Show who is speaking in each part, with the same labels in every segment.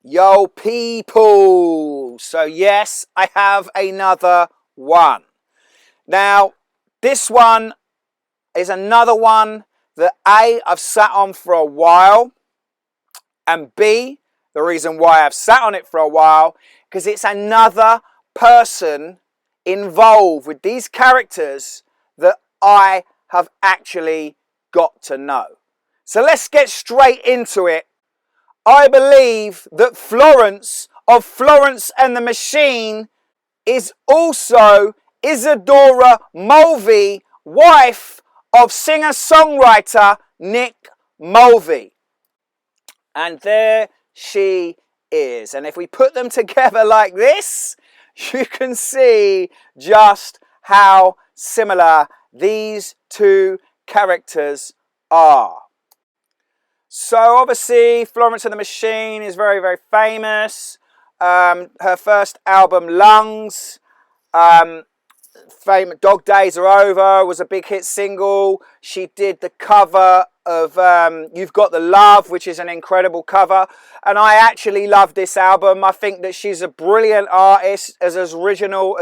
Speaker 1: Yo people, so yes, I have another one. Now, this one is another one that A, I've sat on for a while, and B, the reason why I've sat on it for a while, because it's another person involved with these characters that I have actually got to know. So let's get straight into it. I believe that Florence of Florence and the Machine is also Isadora Mulvey, wife of singer-songwriter Nick Mulvey. And there she is. And if we put them together like this, you can see just how similar these two characters are. So obviously Florence and the Machine is very, very famous. Her first album, Lungs, Dog Days Are Over, was a big hit single. She did the cover of You've Got the Love, which is an incredible cover. And I actually love this album. I think that she's a brilliant artist, as original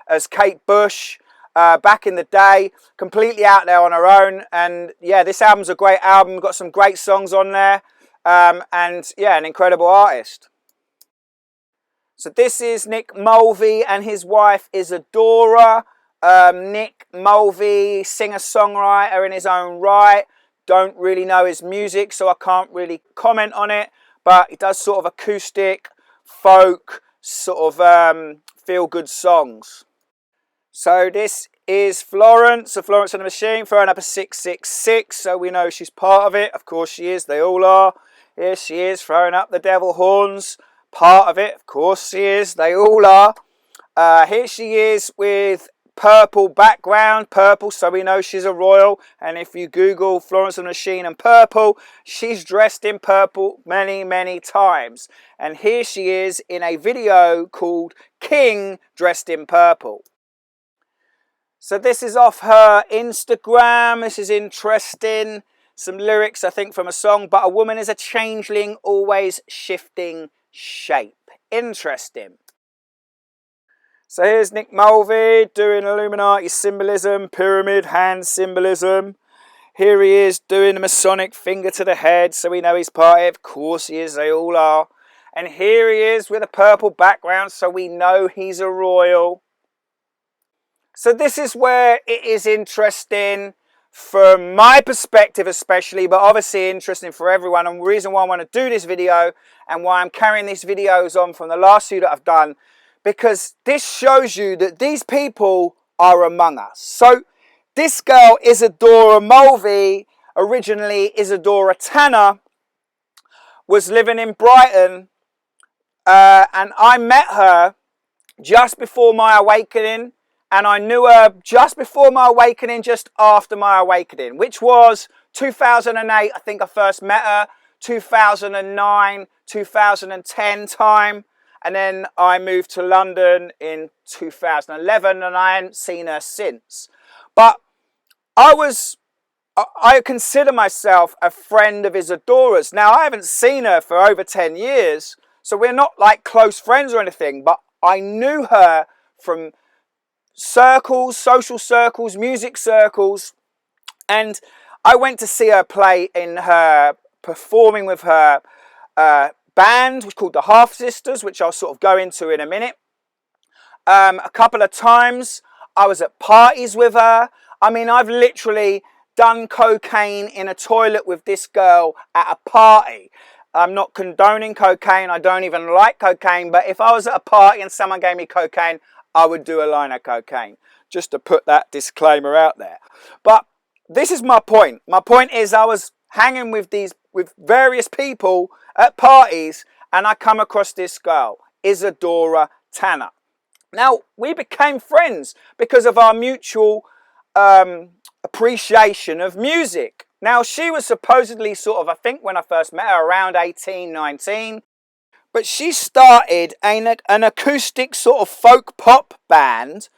Speaker 1: as Kate Bush. Back in the day, completely out there on her own, and yeah, this album's a great album. Got some great songs on there, and yeah, an incredible artist. So this is Nick Mulvey and his wife Isadora. Nick Mulvey, singer-songwriter in his own right. Don't really know his music, so I can't really comment on it, but he does sort of acoustic, folk, sort of feel-good songs. So this is Florence of Florence and the Machine, throwing up a 666, so we know she's part of it. Of course she is, they all are. Here she is, throwing up the devil horns, part of it. Of course she is, they all are. Here she is with purple background, purple, so we know she's a royal. And if you Google Florence and the Machine and purple, she's dressed in purple many, many times. And here she is in a video called King Dressed in Purple. So this is off her Instagram. This is interesting. Some lyrics, I think, from a song. But a woman is a changeling, always shifting shape. Interesting. So here's Nick Mulvey doing Illuminati symbolism, pyramid hand symbolism. Here he is doing the Masonic finger to the head, so we know he's part of it. Of course he is, they all are. And here he is with a purple background, so we know he's a royal. So this is where it is interesting from my perspective especially, but obviously interesting for everyone. And the reason why I want to do this video and why I'm carrying these videos on from the last two that I've done, because this shows you that these people are among us. So this girl, Isadora Mulvey, originally Isadora Tanner, was living in Brighton, and I met her just before my awakening. And I knew her just before my awakening, just after my awakening, which was 2008. I think I first met her, 2009, 2010 time. And then I moved to London in 2011 and I hadn't seen her since. But I consider myself a friend of Isadora's. Now, I haven't seen her for over 10 years, so we're not like close friends or anything, but I knew her from circles, social circles, music circles, and I went to see her play in her, performing with her band, which called the Half Sisters, which I'll sort of go into in a minute. A couple of times I was at parties with her. I mean, I've literally done cocaine in a toilet with this girl at a party. I'm not condoning cocaine, I don't even like cocaine, but if I was at a party and someone gave me cocaine, I would do a line of cocaine, just to put that disclaimer out there. But this is my point. My point is I was hanging with various people at parties and I come across this girl, Isadora Tanner. Now, we became friends because of our mutual appreciation of music. Now, she was supposedly sort of, I think when I first met her, around 18, 19. But she started an acoustic sort of folk pop band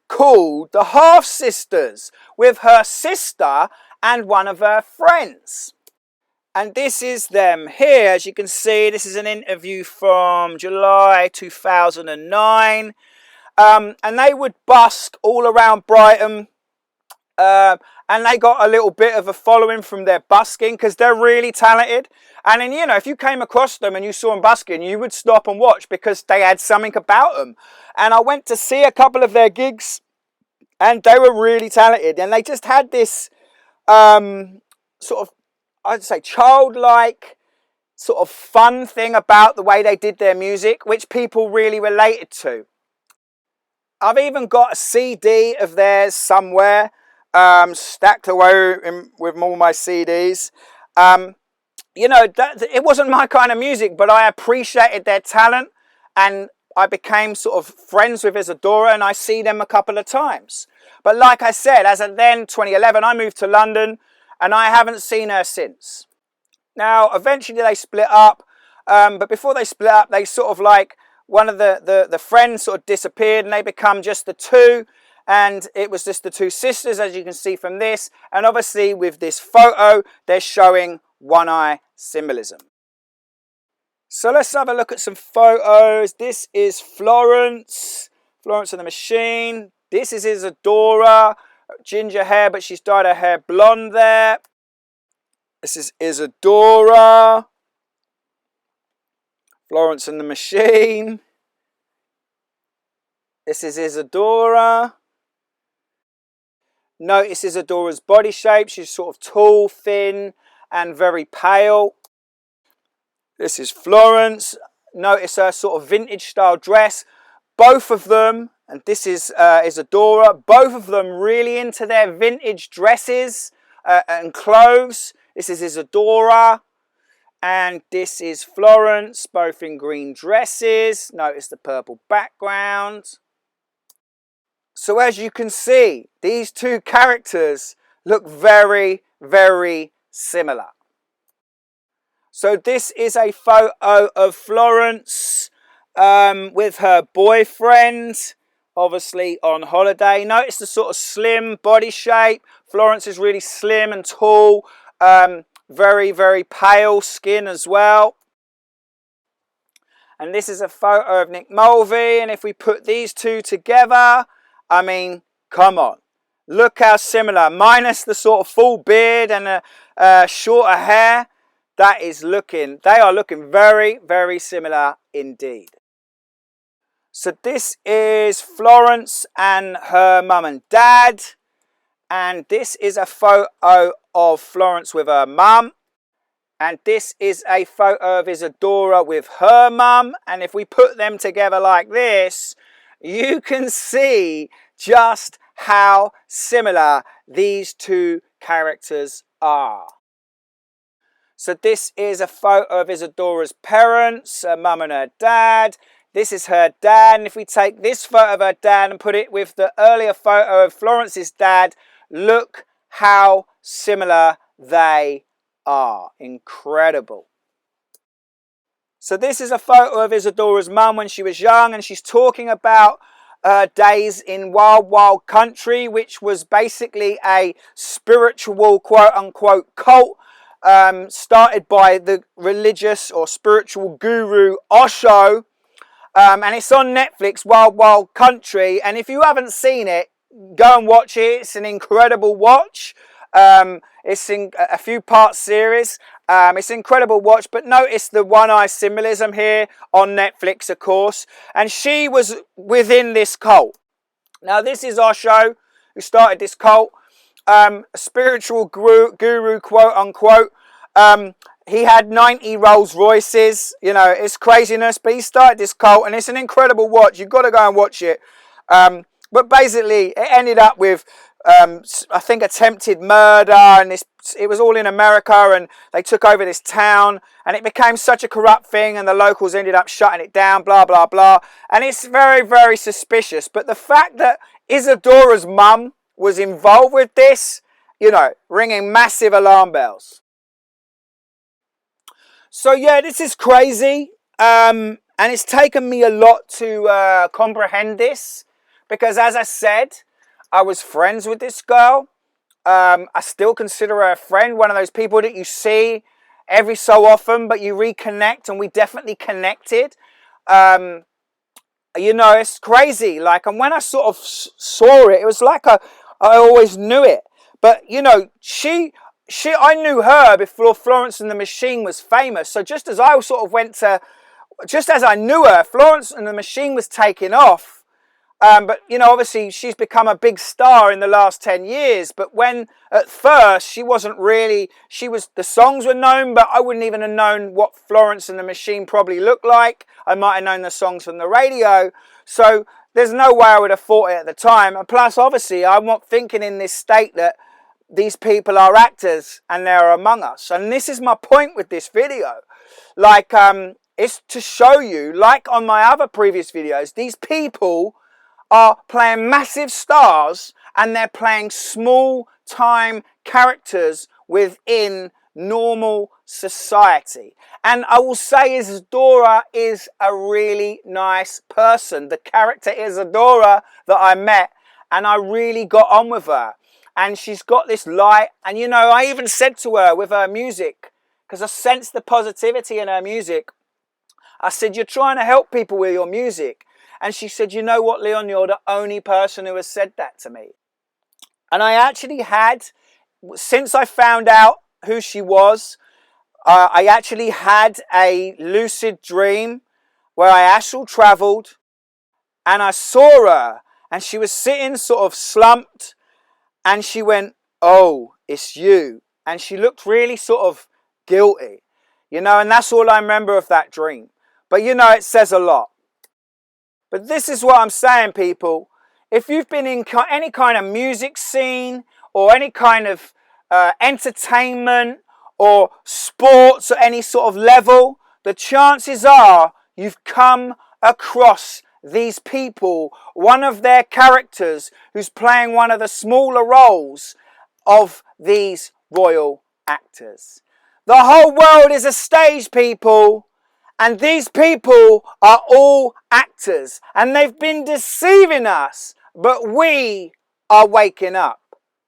Speaker 1: called the Half Sisters with her sister and one of her friends. And this is them here, as you can see. This is an interview from July 2009. And they would busk all around Brighton. And they got a little bit of a following from their busking because they're really talented. And then, you know, if you came across them and you saw them busking, you would stop and watch because they had something about them. And I went to see a couple of their gigs and they were really talented. And they just had this sort of, I'd say, childlike sort of fun thing about the way they did their music, which people really related to. I've even got a CD of theirs somewhere, stacked away with all my CDs. You know, it wasn't my kind of music, but I appreciated their talent, and I became sort of friends with Isadora, and I see them a couple of times. But like I said, as of then, 2011, I moved to London, and I haven't seen her since. Now, eventually they split up, but before they split up, they sort of like, one of the friends sort of disappeared and they become just the two. And it was just the two sisters, as you can see from this. And obviously with this photo, they're showing one eye symbolism. So let's have a look at some photos. This is Florence of the Machine. This is Isadora, ginger hair, but she's dyed her hair blonde there. This is Isadora, Florence and the Machine. This is Isadora. Notice Isadora's body shape. She's sort of tall, thin, and very pale. This is Florence. Notice her sort of vintage style dress. Both of them, and this is Isadora, both of them really into their vintage dresses and clothes. This is Isadora. And this is Florence, both in green dresses. Notice the purple background. So as you can see, these two characters look very, very similar. So this is a photo of Florence with her boyfriend, obviously on holiday. Notice the sort of slim body shape. Florence is really slim and tall. Very, very pale skin as well. And this is a photo of Nick Mulvey. And if we put these two together, I mean, come on. Look how similar. Minus the sort of full beard and a shorter hair. They are looking very, very similar indeed. So this is Florence and her mum and dad. And this is a photo of Florence with her mum. And this is a photo of Isadora with her mum. And if we put them together like this, you can see just how similar these two characters are. So this is a photo of Isadora's parents, her mum and her dad. This is her dad. And if we take this photo of her dad and put it with the earlier photo of Florence's dad, look how similar they are. Incredible. So this is a photo of Isadora's mum when she was young, and she's talking about days in Wild Wild Country, which was basically a spiritual quote-unquote cult started by the religious or spiritual guru Osho. And it's on Netflix, Wild Wild Country. And if you haven't seen it, go and watch it. It's an incredible watch. It's in a few part series. It's an incredible watch. But notice the one eye symbolism here on Netflix, of course. And she was within this cult. Now this is Osho, who started this cult. A spiritual guru, quote unquote. He had 90 Rolls Royces. You know, it's craziness. But he started this cult, and it's an incredible watch. You've got to go and watch it. But basically, it ended up with, I think, attempted murder, and it was all in America, and they took over this town, and it became such a corrupt thing, and the locals ended up shutting it down, blah, blah, blah. And it's very, very suspicious. But the fact that Isadora's mum was involved with this, you know, ringing massive alarm bells. So yeah, this is crazy, and it's taken me a lot to comprehend this, because as I said, I was friends with this girl. I still consider her a friend, one of those people that you see every so often, but you reconnect, and we definitely connected. You know, it's crazy. Like, and when I sort of saw it, it was like I always knew it. But, you know, I knew her before Florence and the Machine was famous. So just as I sort of just as I knew her, Florence and the Machine was taking off. But, you know, obviously she's become a big star in the last 10 years. But when at first she wasn't really, the songs were known, but I wouldn't even have known what Florence and the Machine probably looked like. I might have known the songs from the radio. So there's no way I would have thought it at the time. And plus, obviously, I'm not thinking in this state that these people are actors and they're among us. And this is my point with this video. Like, it's to show you, like on my other previous videos, these people are playing massive stars and they're playing small time characters within normal society. And I will say Isadora is a really nice person. The character Isadora that I met, and I really got on with her. And she's got this light, and you know, I even said to her with her music, because I sensed the positivity in her music, I said, you're trying to help people with your music. And she said, you know what, Leon, you're the only person who has said that to me. And I actually had, since I found out who she was, I actually had a lucid dream where I astral travelled and I saw her and she was sitting sort of slumped and she went, oh, it's you. And she looked really sort of guilty, you know, and that's all I remember of that dream. But, you know, it says a lot. But this is what I'm saying, people. If you've been in any kind of music scene or any kind of entertainment or sports at any sort of level, the chances are you've come across these people, one of their characters who's playing one of the smaller roles of these royal actors. The whole world is a stage, people. And these people are all actors. And they've been deceiving us. But we are waking up.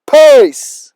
Speaker 1: Peace.